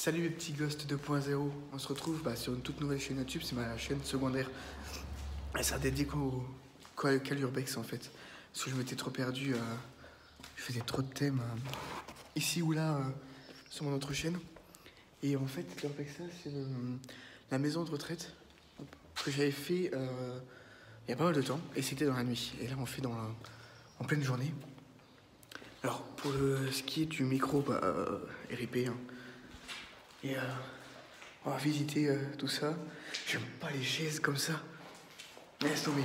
Salut les petits Ghosts 2.0, on se retrouve sur une toute nouvelle chaîne YouTube, c'est ma chaîne secondaire. Elle sera dédiée qu'à l'urbex en fait. Parce que je m'étais trop perdu, je faisais trop de thèmes ici ou là sur mon autre chaîne. Et en fait l'urbex là c'est la maison de retraite que j'avais fait il y a pas mal de temps et c'était dans la nuit. Et là on fait en pleine journée. Alors pour ce qui est du micro, RIP hein. Et on va visiter tout ça. J'aime pas les chaises comme ça. Laisse tomber.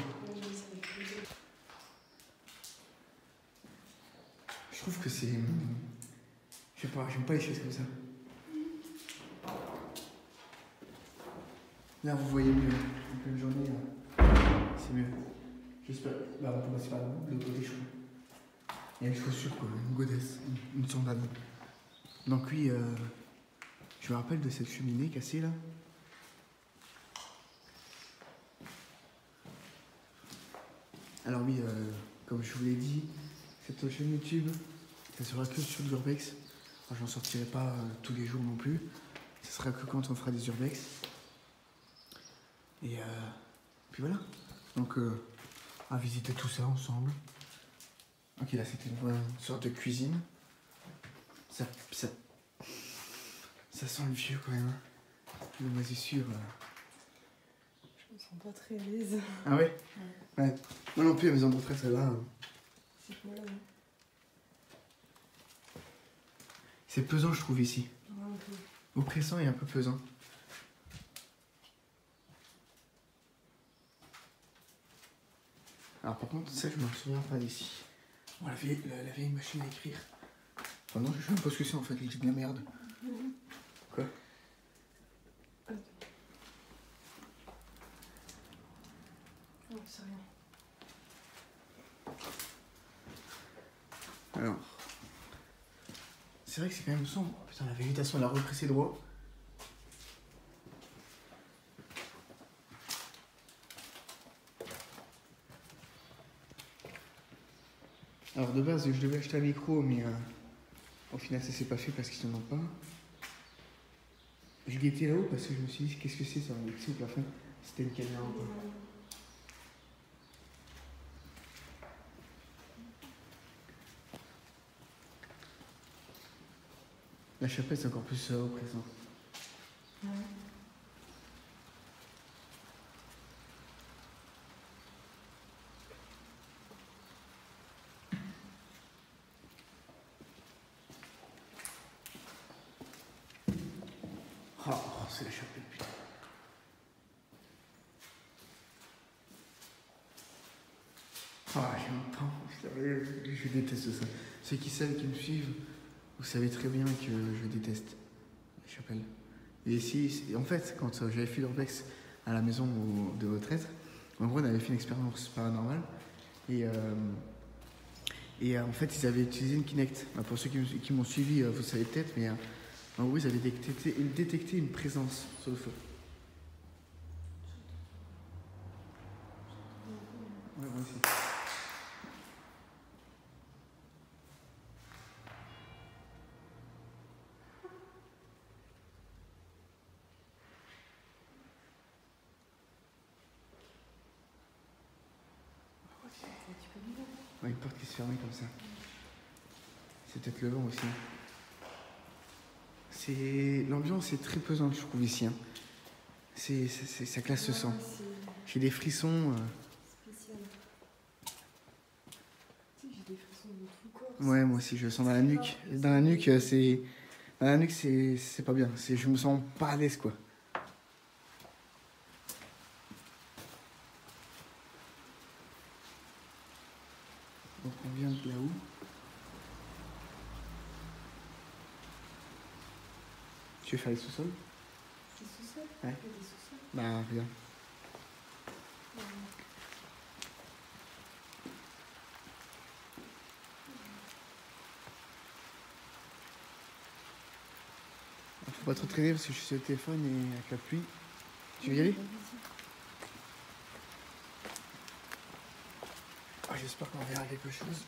Je trouve que c'est... Je sais pas, j'aime pas les chaises comme ça. Là, vous voyez mieux. En pleine journée, c'est mieux. J'espère... on peut passer par le côté, je crois. Il y a une chaussure, quoi. Une godesse. Une sandale. Donc oui, je me rappelle de cette cheminée cassée, là. Alors oui, comme je vous l'ai dit, cette chaîne YouTube, ça sera que sur l'urbex. Enfin, j'en sortirai pas tous les jours non plus. Ce sera que quand on fera des urbex. Et puis voilà. Donc, on va visiter tout ça ensemble. Ok, là c'était une sorte de cuisine. Ça sent le vieux quand même. Le moisissure. Je me sens pas très à l'aise. Ah ouais? Ouais. Moi non plus, la maison de retraite, celle-là. C'est quoi là? C'est pesant, je trouve, ici. Ouais, un peu. Oppressant et un peu pesant. Alors par contre, ça, je m'en souviens pas d'ici. Bon, la vieille machine à écrire. Enfin non, je sais même pas ce que c'est en fait, il dit de la merde. Quoi? Non, c'est rien. Alors, c'est vrai que c'est quand même sombre. Putain, la végétation, elle a repris ses droits. Alors de base, je devais acheter un micro, mais au final, ça s'est pas fait parce qu'ils n'en ont pas. Je guettais là-haut parce que je me suis dit, qu'est-ce que c'est ça, au plafond? C'était une caméra ou pas? La chapelle, c'est encore plus oppressant. Ouais. Oh, c'est la chapelle, putain. Ah, je déteste ça. Ceux qui savent, qui me suivent, vous savez très bien que je déteste la chapelle. Et ici, en fait, quand j'avais fait l'urbex à la maison de retraite, en gros, on avait fait une expérience paranormale. Et en fait, ils avaient utilisé une Kinect. Pour ceux qui m'ont suivi, vous savez peut-être, mais en gros, ils avaient détecté une présence sur le feu. Ouais, moi aussi. Ouais, une porte qui se fermait comme ça. C'est peut-être le vent aussi. L'ambiance est très pesante, je trouve, ici. Hein. Ça classe ce sang. J'ai des frissons. Spécial. Tu sais, j'ai des frissons de tout corps. Ouais, moi aussi, je le sens dans la nuque. Dans la nuque, c'est pas bien. Je me sens pas à l'aise, quoi. Donc on vient de là-haut. Tu veux faire les sous-sols? C'est sous-sol? Ouais. Il y a des sous-sols? Bah, viens. Faut pas trop traîner parce que je suis sur le téléphone et avec la pluie. Tu veux y aller? Oh, j'espère qu'on verra quelque chose.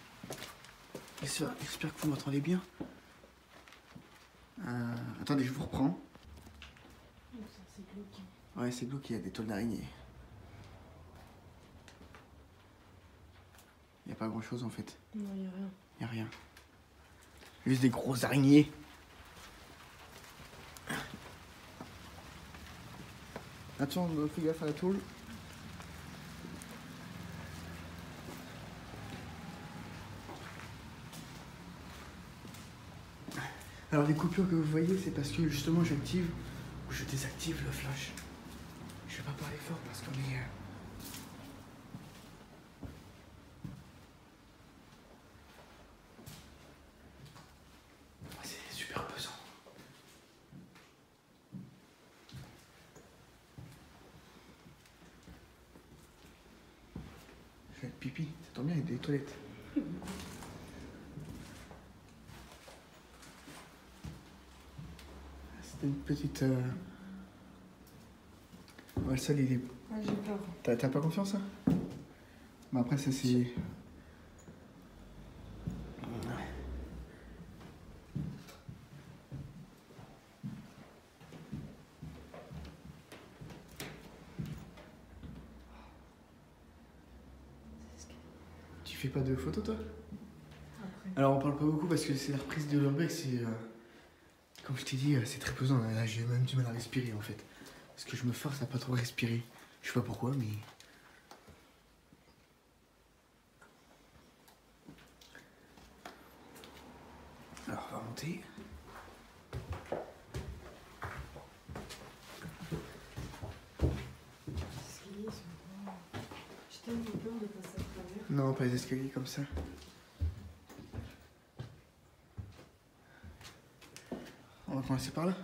J'espère que vous m'entendez bien. Attendez, je vous reprends. Oh, ça, c'est glauque. Ouais, c'est glauque, il y a des toiles d'araignée. Il n'y a pas grand chose en fait. Non, il n'y a rien. Il n'y a rien. Juste des grosses araignées. Attends, fais gaffe à la tôle. Alors les coupures que vous voyez, c'est parce que justement j'active ou je désactive le flash. Je vais pas parler fort parce qu'on est... C'est super pesant. Je vais être pipi, ça tombe bien, il y a des toilettes. C'était une petite... Ouais, le sol il est... Ouais, j'ai peur. T'as pas confiance, hein? Mais après ça c'est... Tu fais pas de photos toi? Après. Alors on parle pas beaucoup parce que c'est la reprise de l'urbex, c'est... Comme je t'ai dit, c'est très pesant, là j'ai même du mal à respirer en fait. Parce que je me force à pas trop respirer. Je sais pas pourquoi, mais... Alors on va monter. Les escaliers sont pas... J'ai tellement peur de passer à travers. Non, pas les escaliers comme ça. On va commencer par là.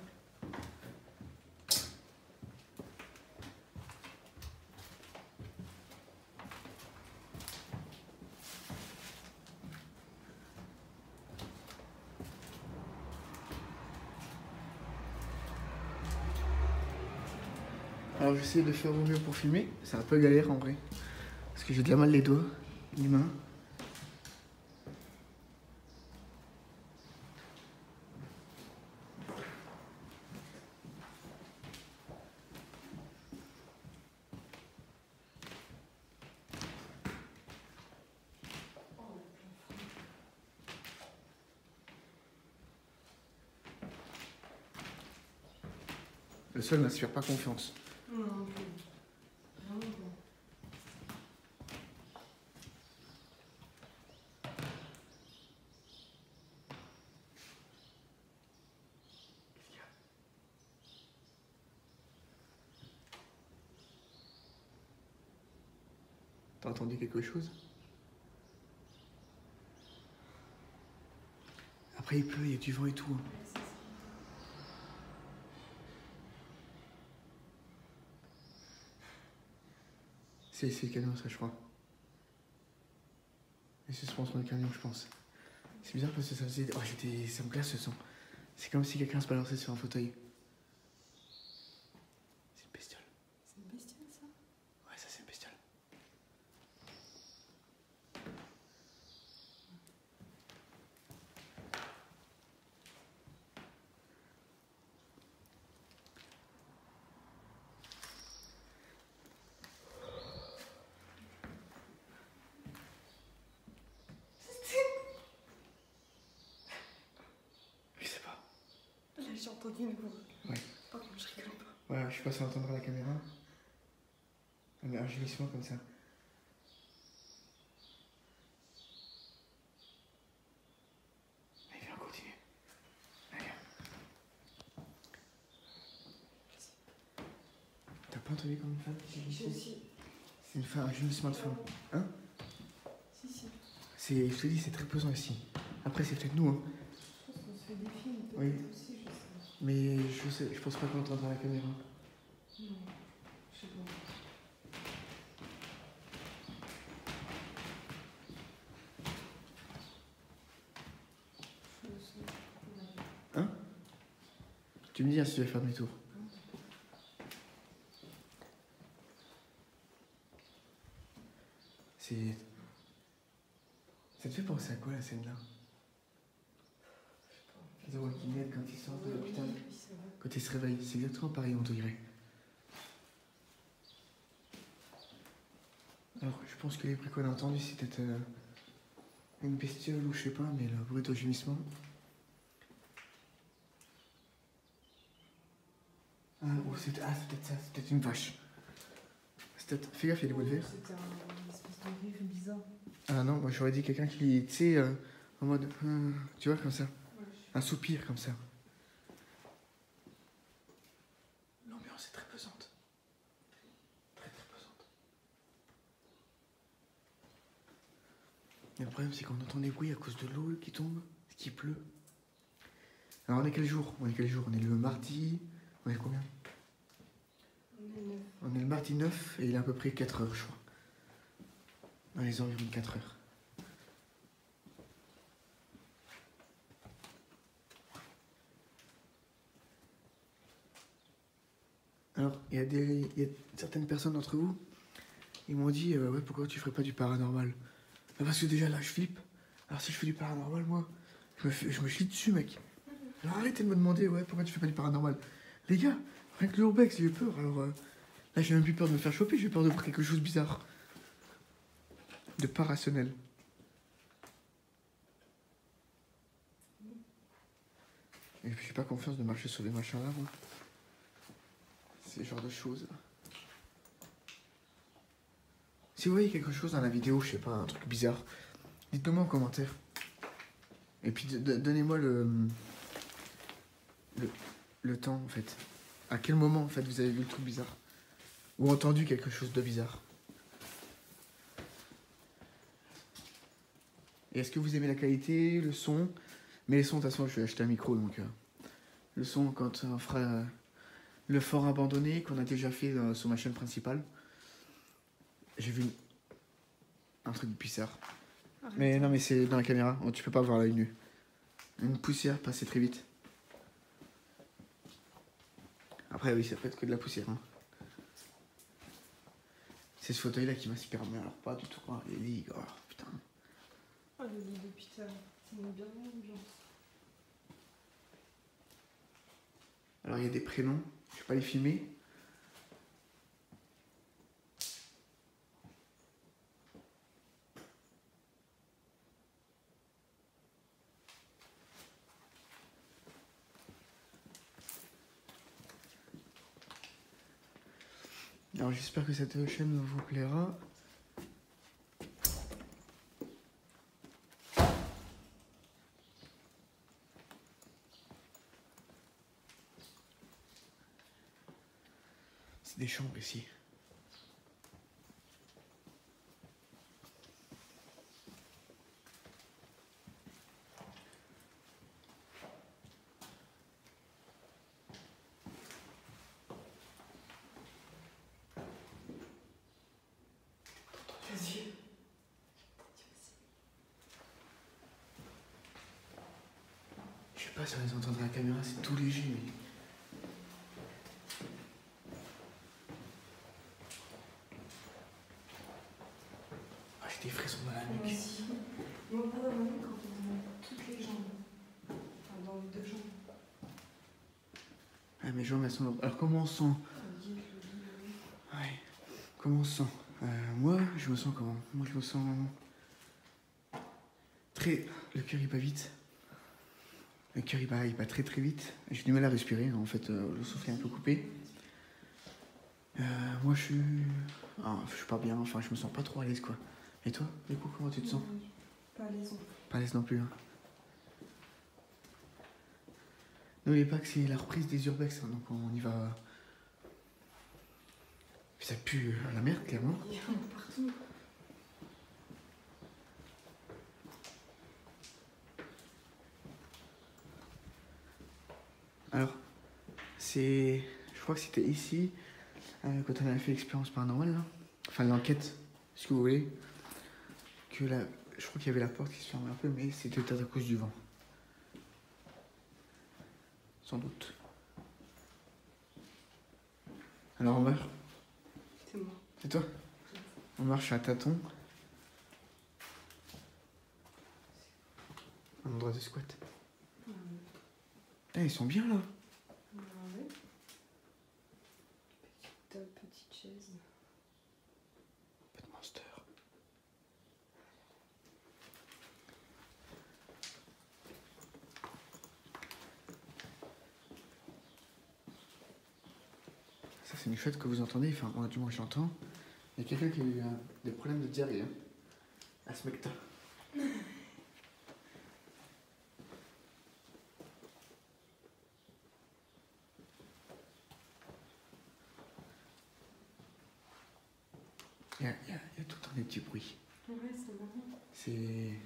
Alors j'essaie de faire au mieux pour filmer. C'est un peu galère en vrai. Parce que j'ai déjà mal les doigts, les mains. Le sol n'inspire pas confiance. Non, non plus. Vraiment pas. T'as entendu quelque chose? Après il pleut, il y a du vent et tout. Ouais, c'est ça. C'est le camion ça je crois. Et c'est je pense dans le camion je pense. C'est bizarre parce que ça faisait... Oh, ça me glace ce son. C'est comme si quelqu'un se balançait sur un fauteuil. C'est une bestiole. C'est une bestiole, ça? Ouais, ça c'est une bestiole. Je sais pas. Là, j'ai entendu une voix. Ouais. Par contre, je rigole pas. Ouais, je sais pas si on entendra la caméra. Mais un gémissement comme ça. Allez, viens, on continue. Allez. T'as pas entendu comme une femme qui J'ai aussi. C'est une femme, un gémissement de femme. Hein? Si, si. Je te dis, c'est très pesant ici. Après, c'est peut-être nous, hein. Je pense qu'on se fait des films, peut-être Oui. aussi, je sais. Mais je pense pas qu'on entendra la caméra. Non, je sais pas. Je le sens. Hein? Tu me dis hein, si tu veux faire demi-tour. C'est... Ça te fait penser à quoi la scène là? The Walking Dead quand ils sortent de l'hôpital, Oui, ça va. quand ils se réveillent. C'est exactement pareil, on dirait. Alors, je pense que les bruits qu'on a entendus, c'est peut-être une bestiole ou je sais pas, mais le bruit de gémissement. C'est peut-être ça, c'est peut-être une vache. Fais gaffe, il y a des boules vertes. C'était une espèce de rire bizarre. Ah non, moi j'aurais dit quelqu'un qui, tu sais, en mode, tu vois, comme ça. Ouais, Un soupir comme ça. L'ambiance est très pesante. Très très pesante. Et le problème, c'est qu'on entend des bruits à cause de l'eau qui tombe, qui pleut. Alors on est quel jour? On est le mardi. On est combien? on est neuf. On est le mardi 9 et il est à peu près 4 heures, je crois. Dans les environs de 4 heures. Alors, il y a certaines personnes d'entre vous, ils m'ont dit, ouais, pourquoi tu ferais pas du paranormal? Bah, parce que déjà là, je flippe. Alors si je fais du paranormal, moi, je me chie dessus, mec. Alors arrêtez de me demander, ouais, pourquoi tu fais pas du paranormal? Les gars, rien que l'urbex, j'ai eu peur. Alors là, j'ai même plus peur de me faire choper, j'ai peur de voir quelque chose de bizarre. De pas rationnel. Et puis j'ai pas confiance de marcher sur des machins là, moi. C'est ce genre de choses. Si vous voyez quelque chose dans la vidéo, je sais pas, un truc bizarre, dites-le moi en commentaire. Et puis donnez-moi le temps en fait. À quel moment en fait vous avez vu le truc bizarre? Ou entendu quelque chose de bizarre? Et est-ce que vous aimez la qualité, le son? Mais les sons, de toute façon, je vais acheter un micro donc. Le son, quand on fera le fort abandonné qu'on a déjà fait sur ma chaîne principale. J'ai vu un truc bizarre. Arrête. Mais non, mais c'est dans la caméra, tu peux pas voir l'œil nu. Une poussière passée très vite. Après, oui, ça peut être que de la poussière. Hein. C'est ce fauteuil-là qui m'inspire, mais alors pas du tout. Oh, les lits, oh putain. Oh, le lit d'hôpital. Ça met bien l'ambiance. Alors, il y a des prénoms, je vais pas les filmer. Alors, j'espère que cette chaîne vous plaira. C'est des chambres ici. Vas-y. Je sais pas si on les entend dans la caméra, c'est tout léger, mais. Ah, j'ai des frissons dans la Moi nuque. aussi. Moi, pendant la nuit, quand on a toutes les jambes. Enfin, dans les deux jambes. Ah, mes jambes, elles sont. Alors, comment on sent? Le lit. Ouais. Comment on se sent? Moi, je me sens comment? Moi, je me sens. Très. Le cœur, il bat vite. Le cœur, il bat très très vite. J'ai du mal à respirer, en fait, le souffle est un peu coupé. Moi, je suis. Ah, je suis pas bien, enfin, je me sens pas trop à l'aise, quoi. Et toi, du coup, comment tu te sens? Pas à l'aise. Pas à l'aise non plus, hein. N'oubliez pas que c'est la reprise des urbex, hein, donc on y va. Ça pue la merde, clairement. Il y en a partout. Alors, c'est. Je crois que c'était ici, quand on avait fait l'expérience paranormale, là. Enfin, l'enquête, ce que vous voulez. Que là. Je crois qu'il y avait la porte qui se fermait un peu, mais c'était peut-être à cause du vent. Sans doute. Alors, on marche. C'est moi. C'est toi? On marche à tâtons. Un endroit de squat. Eh, ils sont bien là. Ah ouais. Petite chaise. Pas de monster. Ça, c'est une chouette que vous entendez. Enfin, moi, du moins, j'entends. Il y a quelqu'un qui a eu des problèmes de diarrhée. Hein. À ce mec-là. Il y a tout le temps des petits bruits. Ouais, c'est marrant. C'est...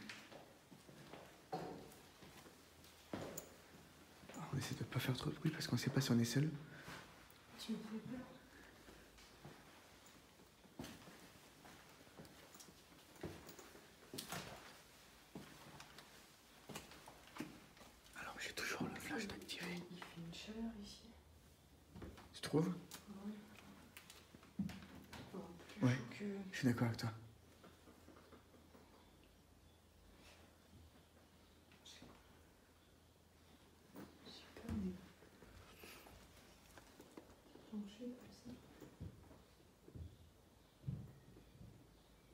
On essaie de pas faire trop de bruit parce qu'on sait pas si on est seul. Tu me fais peur. Alors j'ai toujours le flash d'activer. Il fait une chaleur ici. Tu trouves? Ouais. Bon, plus Ouais. chaud que... Je suis d'accord avec toi. J'ai peur des... Penché comme ça.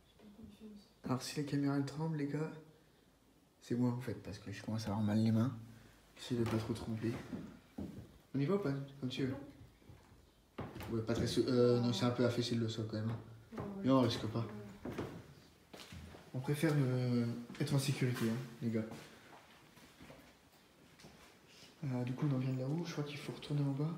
J'ai pas confiance. Alors si la caméra elle tremble les gars, c'est moi en fait parce que je commence à avoir mal les mains. J'essaie de pas trop trembler. On y va ou pas? Comme tu veux. Ouais, pas très... non, c'est un peu affaissé le sol quand même. Ouais, ouais. Mais on risque pas. Ouais. On préfère être en sécurité, hein, les gars. Du coup, on en vient de là-haut. Je crois qu'il faut retourner en bas.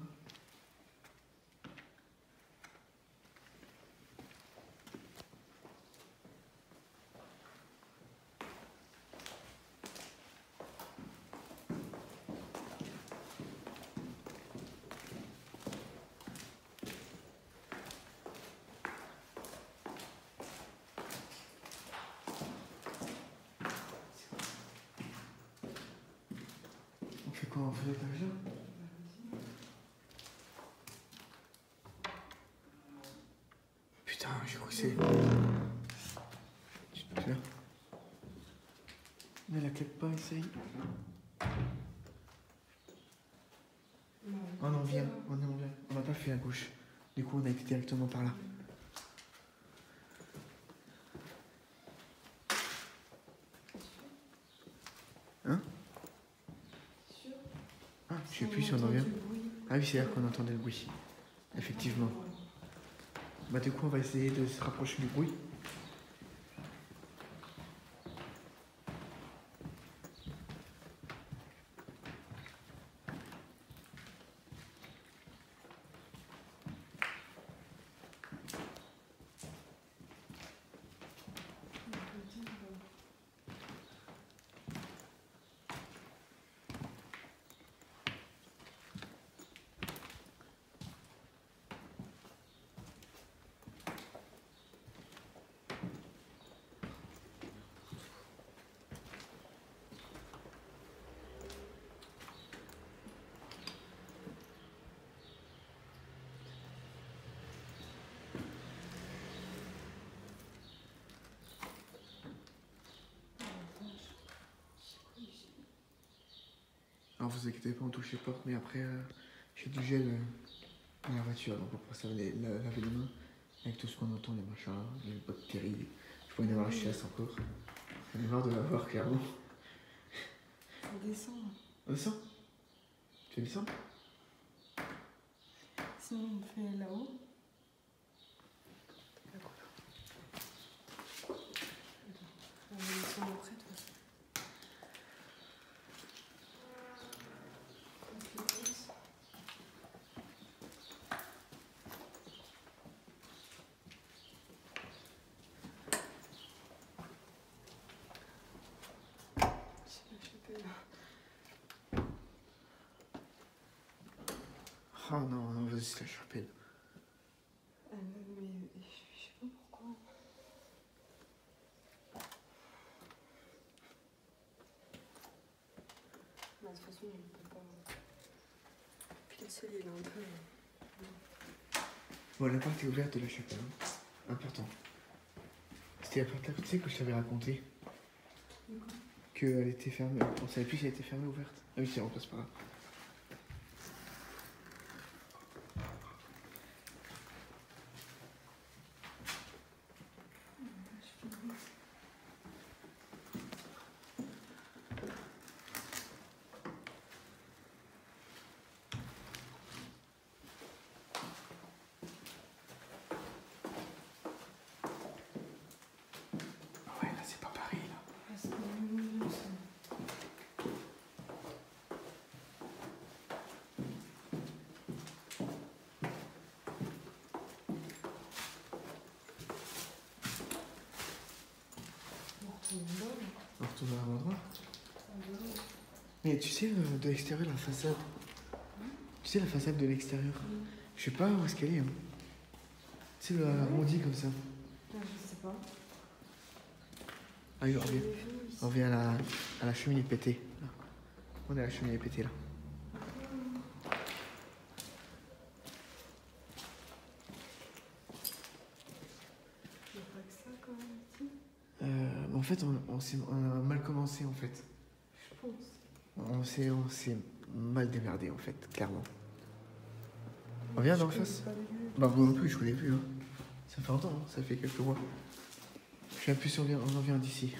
On fait quoi? On fait l'étage là? Putain, je crois que c'est... Tu te fais là? Ne la claque pas, essaye. Oh non, viens. On vient. On n'a pas fait à gauche. Du coup, on a été directement par là. Hein? Sûr? Ah, je sais plus si on en entend vient. du bruit. Ah oui, c'est là qu'on entendait le bruit. Effectivement. Bah du coup, on va essayer de se rapprocher du bruit. Alors vous inquiétez pas, on touche les portes, mais après, j'ai du gel dans la voiture, donc on pourra se laver les mains avec tout ce qu'on entend, les machins, les bactéries. Je pourrais y en avoir la chiasse encore. J'en ai marre de l'avoir, clairement. On descend. On descend? Tu descends? Sinon, on fait là-haut. On va descendre après, de toute façon. C'est la chapelle. Oh non, non, vas-y, c'est la chapelle. Mais je sais pas pourquoi. Bah, de toute façon, on peut pas. Puis le sol, il est un peu. Bon, la porte est ouverte de la chapelle. Hein. Important. C'était la porte là, tu sais, que je t'avais raconté. Qu'elle était fermée. On savait plus si elle était fermée ou ouverte. Ah oui, c'est on passe par là. au même endroit. Mais tu sais, de l'extérieur, la façade. Tu sais, la façade de l'extérieur. Je sais pas où est-ce qu'elle est. Hein. Tu sais, le arrondi comme ça. Je sais pas. Ah oui, on revient à la cheminée pétée. Là. On est à la cheminée pétée là. Il n'y a pas que ça quand même ici. En fait, on a mal commencé en fait. Je pense. On s'est mal démerdé en fait, clairement. On vient d'en face. Bah moi non plus, je connais plus. Hein. Ça fait longtemps, hein. Ça fait quelques mois. Je sais plus si on en vient d'ici.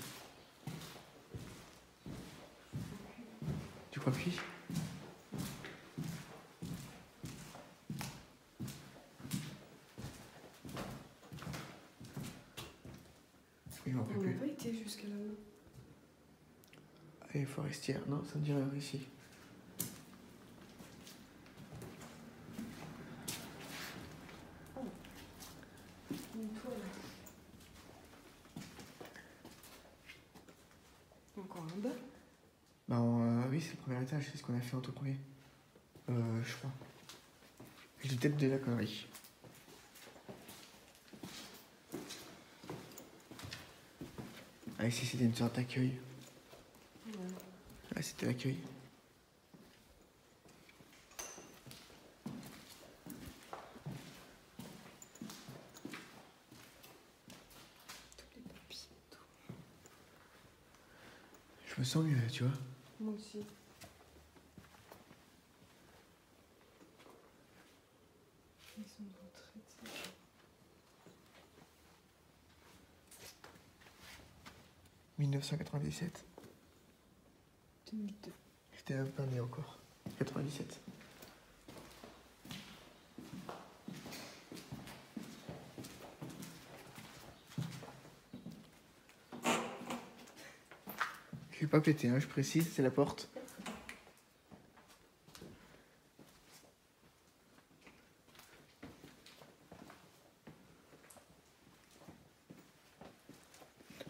Tu crois puis? Je m'en rappelle On n'a plus. pas été jusqu'à là-haut. Allez, forestière. Non, ça me dit rien ici. Une toile. Encore un bas. Bah oui, c'est le premier étage, c'est ce qu'on a fait en tout premier. Je crois. Je dis peut-être de la connerie. Ah, ici c'était une sorte d'accueil. Ouais. Là c'était l'accueil. Tous les papiers et tout. Je me sens mieux, tu vois. Moi aussi. Maison de retraite. 1997. 2002. J'étais même pas né encore. 97. Je suis pas pété, hein, je précise, c'est la porte.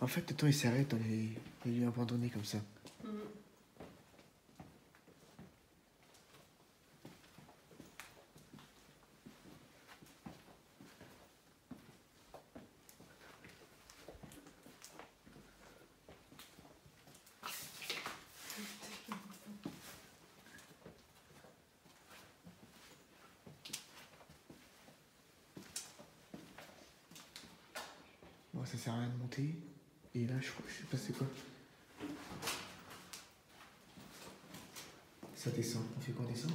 En fait, le temps il s'arrête dans les lieux abandonnés comme ça. Bon, ça sert à rien de monter. Et là, je sais pas c'est quoi. Ça descend. On fait quoi, on descend?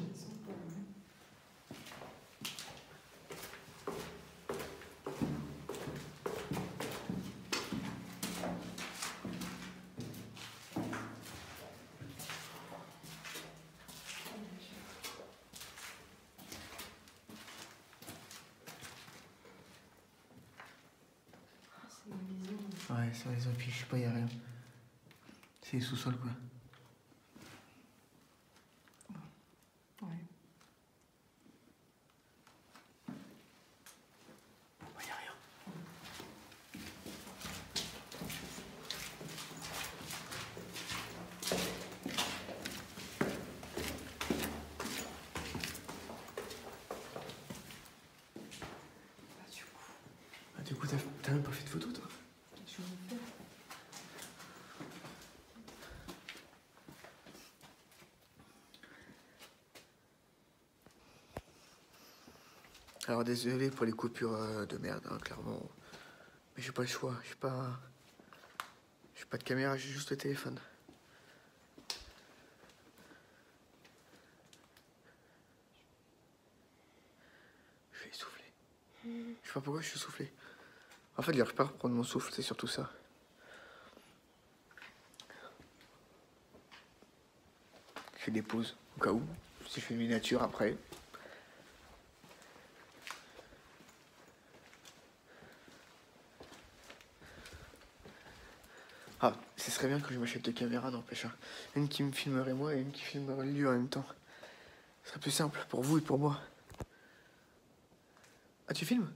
C'est une maison. Ouais, c'est les autres, je sais pas, y a rien. C'est les sous-sols, quoi. Ouais. Ouais, y a rien. Ah, du coup, t'as même pas fait de photo, toi? Je vais le faire. Alors, désolé pour les coupures de merde, hein, clairement. Mais j'ai pas le choix. J'ai pas de caméra, j'ai juste le téléphone. Je vais essouffler. Je sais pas pourquoi je suis soufflé. En fait, j'arrive pas à reprendre mon souffle, c'est surtout ça. Je fais des pauses, au cas où. Si je fais une miniature après. Ah, ce serait bien que je m'achète deux caméras, n'empêche. Hein. Une qui me filmerait moi et une qui filmerait le lieu en même temps. Ce serait plus simple pour vous et pour moi. Ah, tu filmes?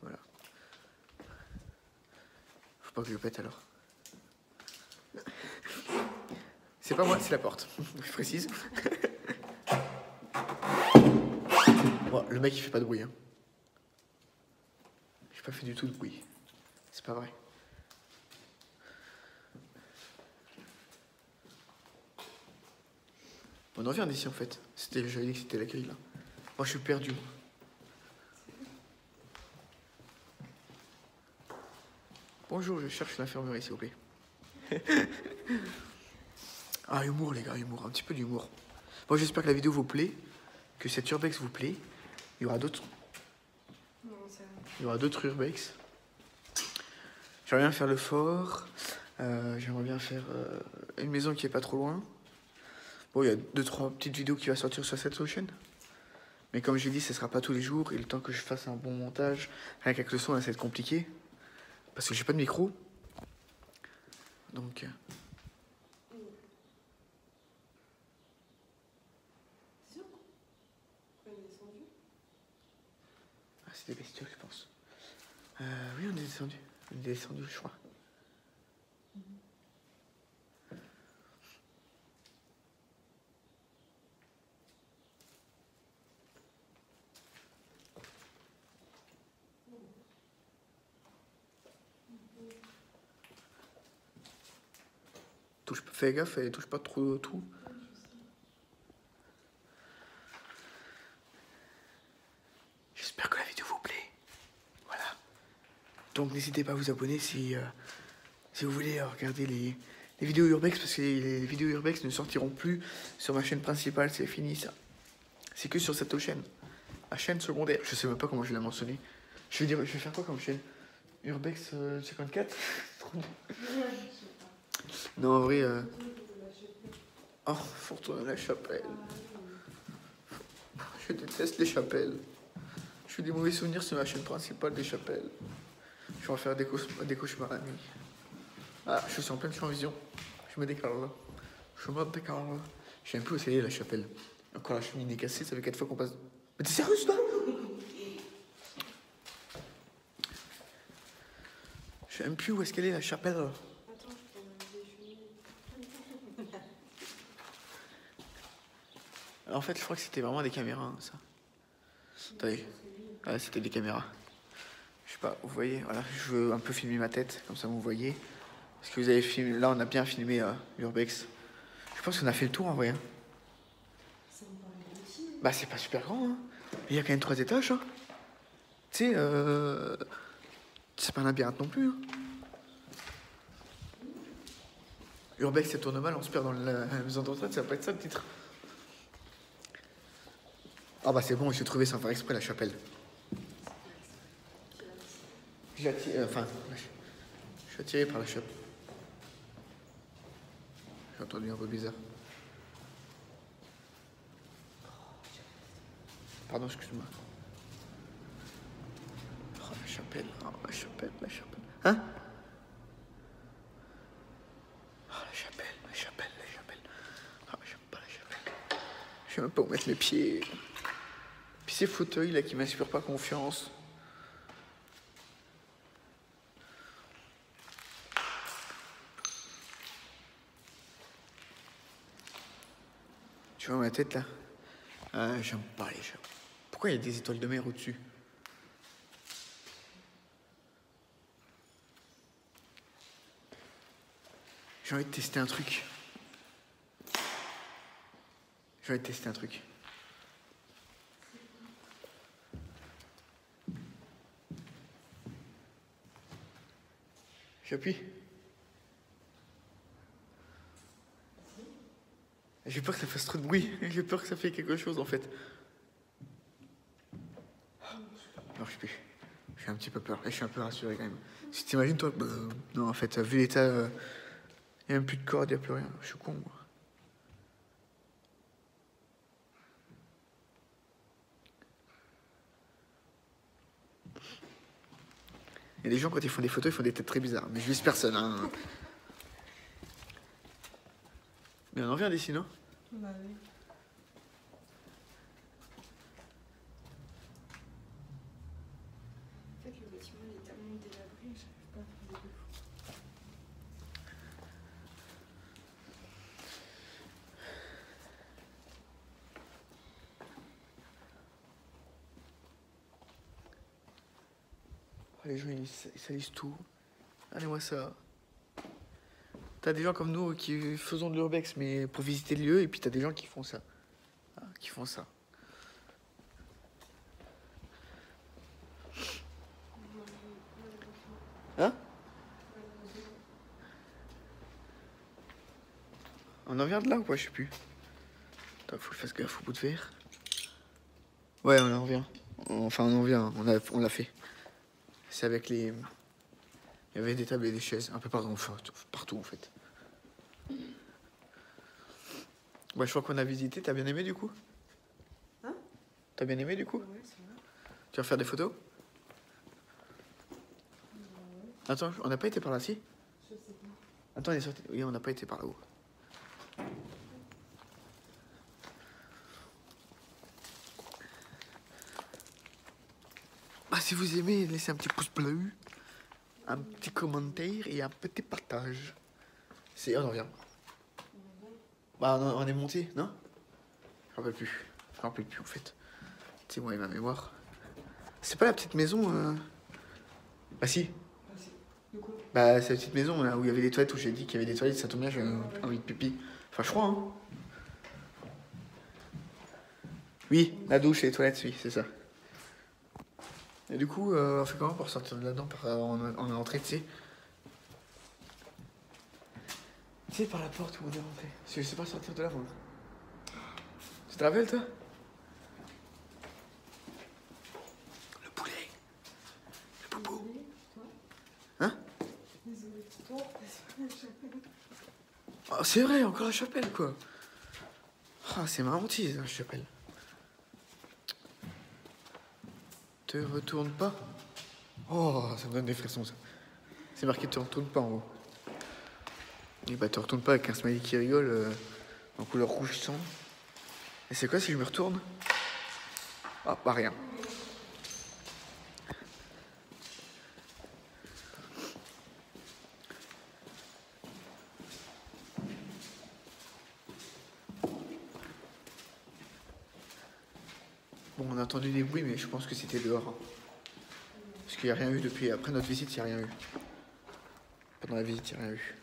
Voilà. Faut pas que je pète alors. C'est pas moi, c'est la porte. Je précise. Bon, le mec il fait pas de bruit. Hein. J'ai pas fait du tout de bruit. C'est pas vrai. On en vient d'ici en fait. J'avais dit que c'était la grille là. Moi je suis perdu. Bonjour, je cherche l'infirmerie s'il vous plaît. Ah, humour les gars, humour, un petit peu d'humour. Bon, j'espère que la vidéo vous plaît, que cette urbex vous plaît. Il y aura d'autres. Il y aura d'autres urbex. J'aimerais bien faire le fort. J'aimerais bien faire une maison qui est pas trop loin. Bon, il y a 2-3 petites vidéos qui vont sortir sur cette chaîne. Mais comme j'ai dit, ce sera pas tous les jours. Et le temps que je fasse un bon montage, rien qu'avec le son, là, ça va être compliqué. Parce que j'ai pas de micro. Donc... Ah, c'est des bestioles, je pense. Oui, on est descendu. On est descendu, je crois. Fais gaffe, elle touche pas trop tout. J'espère que la vidéo vous plaît. Voilà. Donc n'hésitez pas à vous abonner si vous voulez regarder les vidéos urbex, parce que les vidéos urbex ne sortiront plus sur ma chaîne principale, c'est fini ça. C'est que sur cette chaîne. Ma chaîne secondaire, je sais même pas comment je vais la mentionner. Je vais faire quoi comme chaîne? Urbex 54. Non, en vrai... Oh, faut retourner à la chapelle. Je déteste les chapelles. Je fais des mauvais souvenirs sur ma chaîne principale des chapelles. Je vais en faire des cauchemars la nuit. Ah, je suis en pleine champ vision. Je me décale là. Je me décale là. Je sais même plus où c'est la chapelle. Encore la cheminée cassée, ça fait 4 fois qu'on passe. Mais t'es sérieuse toi? Je sais même plus où est-ce qu'elle est la chapelle. Attends, je peux Alors, en fait, je crois que c'était vraiment des caméras, hein, ça. Attendez. Ouais, c'était des caméras. Je sais pas, vous voyez, voilà, je veux un peu filmer ma tête, comme ça vous voyez. Parce que vous avez filmé, là on a bien filmé l'urbex. Je pense qu'on a fait le tour en vrai. Hein. Bah c'est pas super grand, hein. Il y a quand même 3 étages, hein. Tu sais, c'est pas un labyrinthe non plus. Hein. Urbex ça tourne mal, on se perd dans la maison de retraite, ça va pas être ça le titre. Ah bah c'est bon, j'ai trouvé sans faire exprès la chapelle. J'ai attiré, enfin, je suis attiré par la chapelle. J'ai entendu un peu bizarre. Pardon, excuse-moi. Oh, la chapelle, oh, la chapelle, la chapelle. Hein? Oh, la chapelle, la chapelle, la chapelle. Oh, j'aime pas la chapelle. Je sais même pas où mettre mes pieds. Puis ces fauteuils là qui m'inspirent pas confiance. Tu vois ma tête là? J'aime pas les chapelles. Pourquoi il y a des étoiles de mer au-dessus? J'ai envie de tester un truc. J'ai envie de tester un truc. J'appuie. J'ai peur que ça fasse trop de bruit. J'ai peur que ça fait quelque chose en fait. Non, je suis un petit peu peur. Et je suis un peu rassuré quand même. Si t'imagines toi, bah, non en fait, vu l'état, il n'y a même plus de corde, il n'y a plus rien. Je suis con moi. Il y a des gens quand ils font des photos, ils font des têtes très bizarres. Mais je vise personne. Hein. Mais on en vient d'ici, non? Bah oui. En fait, le bâtiment il est tellement délabré, j'arrive pas à faire des Les gens, ils salissent tout. Allez-moi ça. T'as des gens comme nous qui faisons de l'urbex, mais pour visiter le lieu, et puis t'as des gens qui font ça. Ah, qui font ça. Hein? On en vient de là ou quoi? Je sais plus. Attends, faut que je fasse gaffe au bout de verre. Ouais, on en vient. Enfin, on en vient. On l'a fait. C'est avec les... Il y avait des tables et des chaises, un peu partout en fait. Bah, je crois qu'on a visité. T'as bien aimé du coup? Hein? T'as bien aimé du coup? Ouais, c'est vrai. Tu vas faire des photos? Ouais. Attends, on n'a pas été par là, si? Je sais pas. Attends, on est sorti. Oui, on n'a pas été par là-haut. Bah, si vous aimez, laissez un petit pouce bleu, un petit commentaire et un petit partage. On en vient. Bah, on est monté, non? Je me rappelle plus. Je me rappelle plus en fait. C'est moi et ma mémoire. C'est pas la petite maison Bah si. Ah, de quoi? Bah c'est la petite maison là où il y avait des toilettes, où j'ai dit qu'il y avait des toilettes, ça tombe bien, j'ai envie de pipi. Enfin je crois hein. Oui, la douche et les toilettes, oui, c'est ça. Et du coup, on fait comment pour sortir de là-dedans? On est rentré, tu sais. Tu sais, par la porte où on est rentré. Je sais pas sortir de là, moi. Tu te rappelles, toi? Le poulet. Le boubou. Désolée, toi? Hein? Désolée, toi? Désolée, Oh, c'est vrai, encore la chapelle, quoi. Ah, c'est ma hantise, la chapelle. Te retourne pas. Oh, ça me donne des frissons, ça. C'est marqué te retourne pas en haut. Et bah, te retourne pas avec un smiley qui rigole en couleur rouge sang. Et c'est quoi si je me retourne? Ah, bah rien. Bon, on a entendu des bruits, mais je pense que c'était dehors. Hein. Parce qu'il n'y a rien eu depuis. Après notre visite, il n'y a rien eu. Pendant la visite, il n'y a rien eu.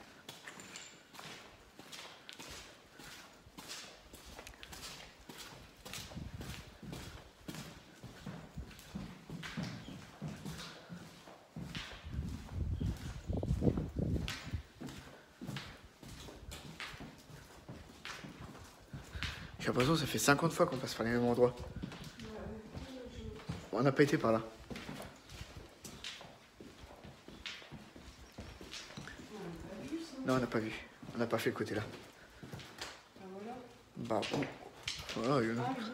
J'ai l'impression que ça fait 50 fois qu'on passe par les mêmes endroits. On n'a pas été par là. Non, on n'a pas vu. On n'a pas fait le côté là. ah, voilà. Bah bon. Voilà, Ah oui. Bah oui.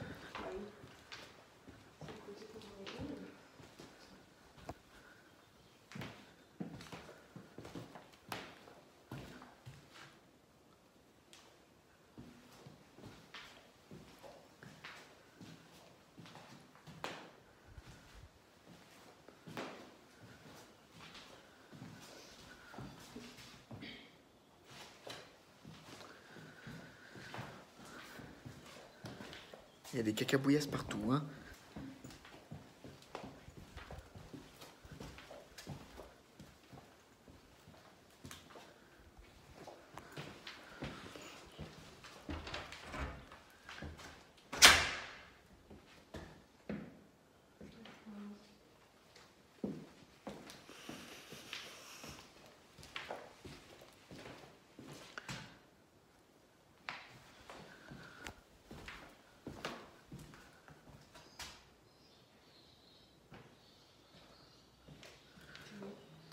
Il y a des cacabouillasses partout, hein.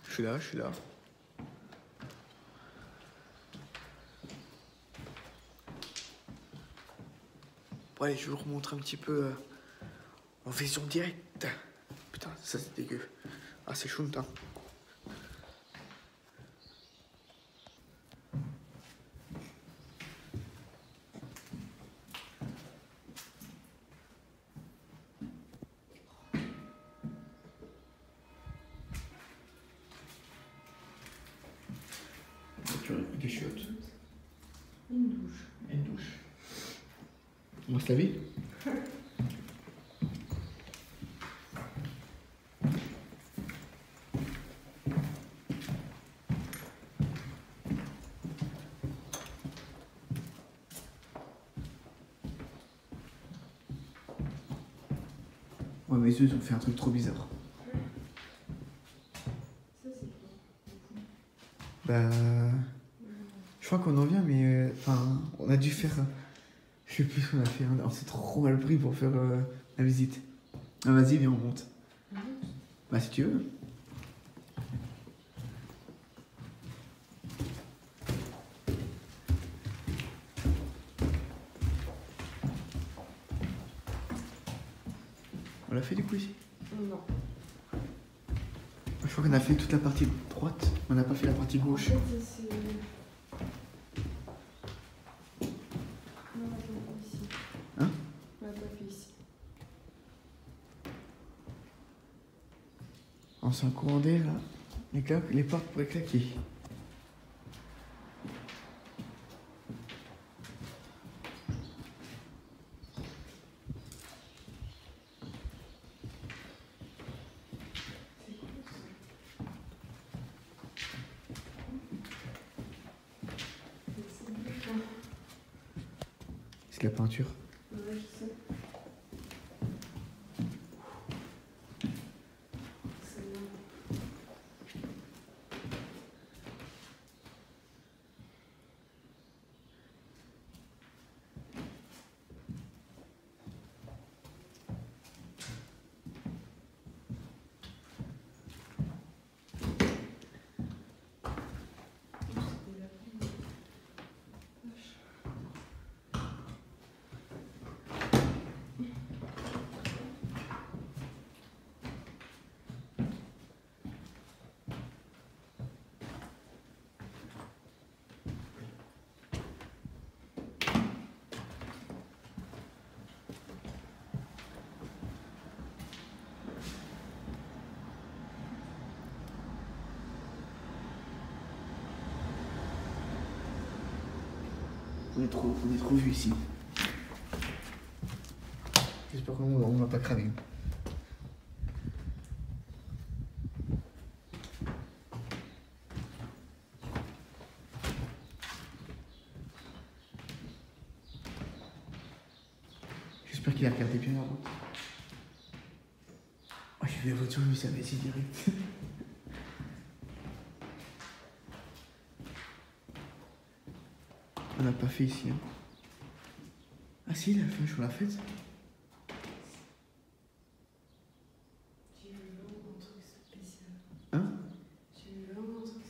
Je suis là, je suis là. Bon, allez, je vous remontre un petit peu en vision directe. Putain, ça c'est dégueu. Ah, c'est chouette, hein. Des chiottes. Une douche. Une douche. On se la vie? Ouais, mes yeux ils ont fait un truc trop bizarre. Ça, c'est quoi? Bah. Je crois qu'on en vient, mais. Enfin, on a dû faire. Je sais plus ce qu'on a fait. On s'est trop mal pris pour faire la visite. Ah, vas-y, viens, on monte. Bah, si tu veux. On l'a fait du coup ici? Non. Je crois qu'on a fait toute la partie droite, on n'a pas fait la partie En gauche. fait, c'est. Non, on l'a pas fait ici. Hein? On l'a pas fait ici. On s'en commandé là. Les portes pourraient claquer. C'est la peinture. Ouais, je sais. C'est bien. On est trop vu ici. J'espère qu'on va pas cramer. J'espère qu'il a regardé bien la route. Oh, j'ai vu la voiture, lui, ça va être direct. On n'a pas fait ici. Hein. Ah si, la fin, je la fête. J'ai vu vraiment un truc spécial. Hein? J'ai vu vraiment un truc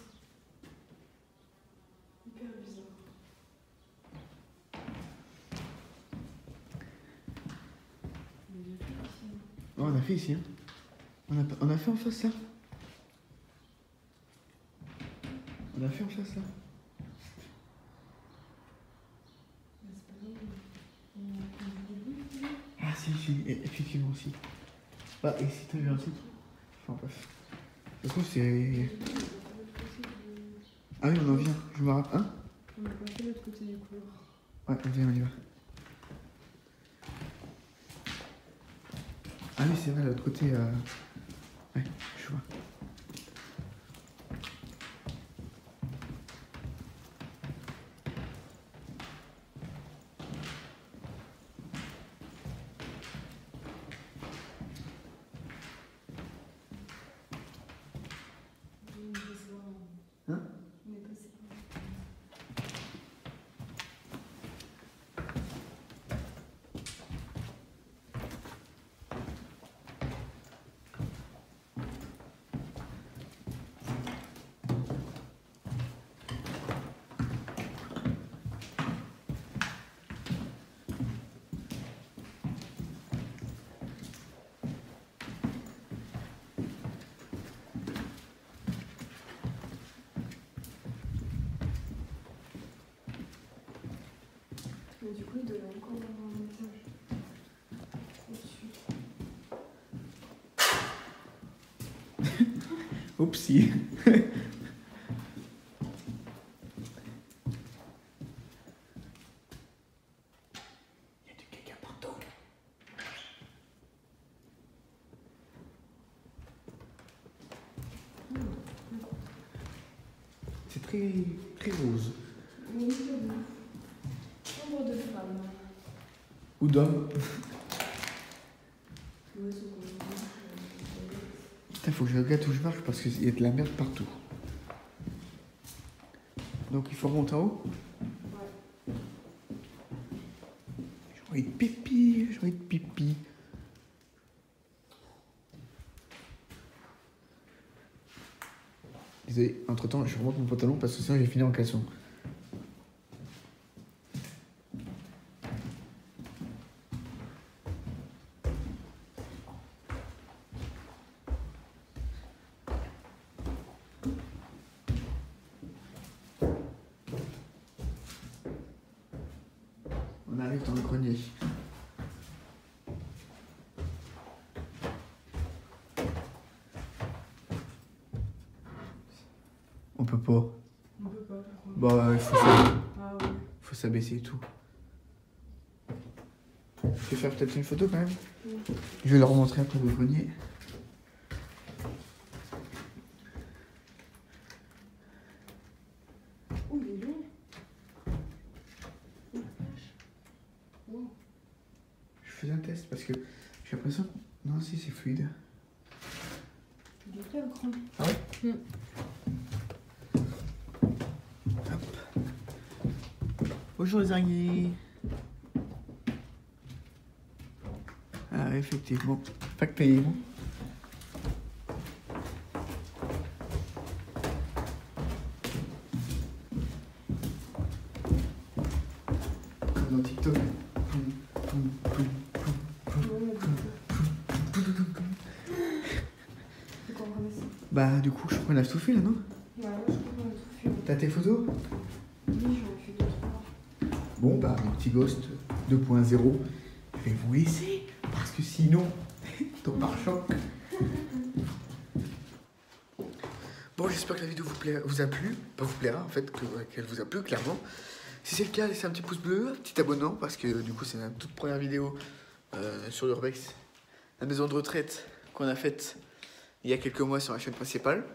hyper bizarre. Mais j'ai fait ici. Oh, on a fait ici. Hein. On a fait en face là. On a fait en face là. Mais c'est pas grave. On a vu le bruit. Ah si, effectivement aussi. Bah, et si t'as vu un truc? Enfin bref. Du coup, c'est. Ah oui, on en vient. Je me rappelle. Hein? On n'a pas fait l'autre côté du couloir. Ouais, on y va. Ah oui, c'est vrai, l'autre côté. Ouais, je vois. On est passé par là. Hein? On est passé par là. Mais du coup, il devait encore avoir un étage. Au-dessus. Oupsie. Il y a du caca partout. C'est très rose. Oui, chambre de femme. Ou d'homme. Ouais, c'est quoi? Putain, faut que je regarde où je marche parce qu'il y a de la merde partout. Donc il faut remonter en haut. Ouais. J'ai envie de pipi, j'ai envie de pipi. Désolé, entre temps je remonte mon pantalon parce que sinon j'ai fini en caleçon. On arrive dans le grenier. On peut pas. On peut pas, pourquoi? Bah, Ah ouais. faut s'abaisser et tout. Je vais faire peut-être une photo quand même. Je vais leur montrer après le grenier. Oh, il est long. Oh la vache. Wow. Je faisais un test parce que j'ai l'impression. Non, si, c'est fluide. Il est bien grand. Ah ouais. Hop. Bonjour les araignées. Ah, effectivement. Effectivement. Comme dans TikTok. C'est quoi vraiment ça? Bah, du coup, je crois qu'on a tout fait là, non? Bah ouais, je crois qu'on a tout fait. T'as tes photos? Oui, j'en ai fait 2-3. Bon, bah, mon petit Ghost 2.0, je vais vous laisser parce que sinon, ton pare-choc. Bon, j'espère que la vidéo vous a plu, pas vous plaira en fait, qu'elle vous a plu clairement. Si c'est le cas, laissez un petit pouce bleu, un petit abonnement parce que du coup, c'est ma toute première vidéo sur l'Urbex, la maison de retraite qu'on a faite il y a quelques mois sur la chaîne principale,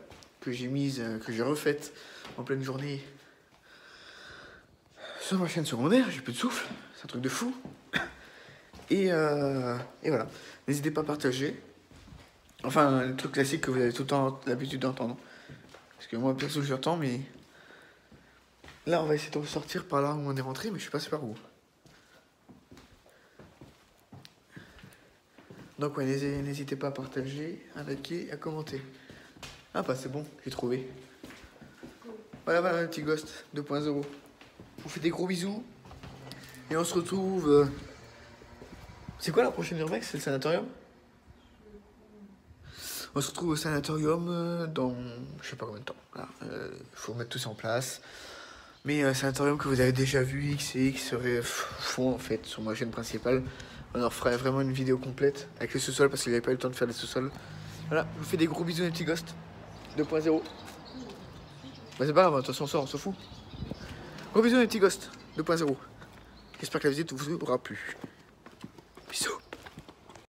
que j'ai refaite en pleine journée sur ma chaîne secondaire. J'ai plus de souffle, c'est un truc de fou. Et voilà, n'hésitez pas à partager. Enfin, le truc classique que vous avez tout le temps l'habitude d'entendre. Parce que moi, perso, j'entends, mais là, on va essayer de ressortir par là où on est rentré, mais je suis passé par où. Donc, ouais, n'hésitez pas à partager, à liker, à commenter. Ah, bah, c'est bon, j'ai trouvé. Voilà, le petit Ghost 2.0. Je vous fais des gros bisous. Et on se retrouve. C'est quoi la prochaine Urbex? C'est le sanatorium? On se retrouve au sanatorium dans je sais pas combien de temps. Voilà, faut mettre tout ça en place. Mais sanatorium que vous avez déjà vu, X et X serait fond en fait sur ma chaîne principale. On en ferait vraiment une vidéo complète avec le sous-sol parce qu'il n'avait pas eu le temps de faire les sous-sols. Voilà, je vous fais des gros bisous les petits Ghosts 2.0. Bah c'est pas grave, de toute façon on sort, on s'en fout. Gros bisous les petits Ghosts 2.0. J'espère que la visite vous aura plu.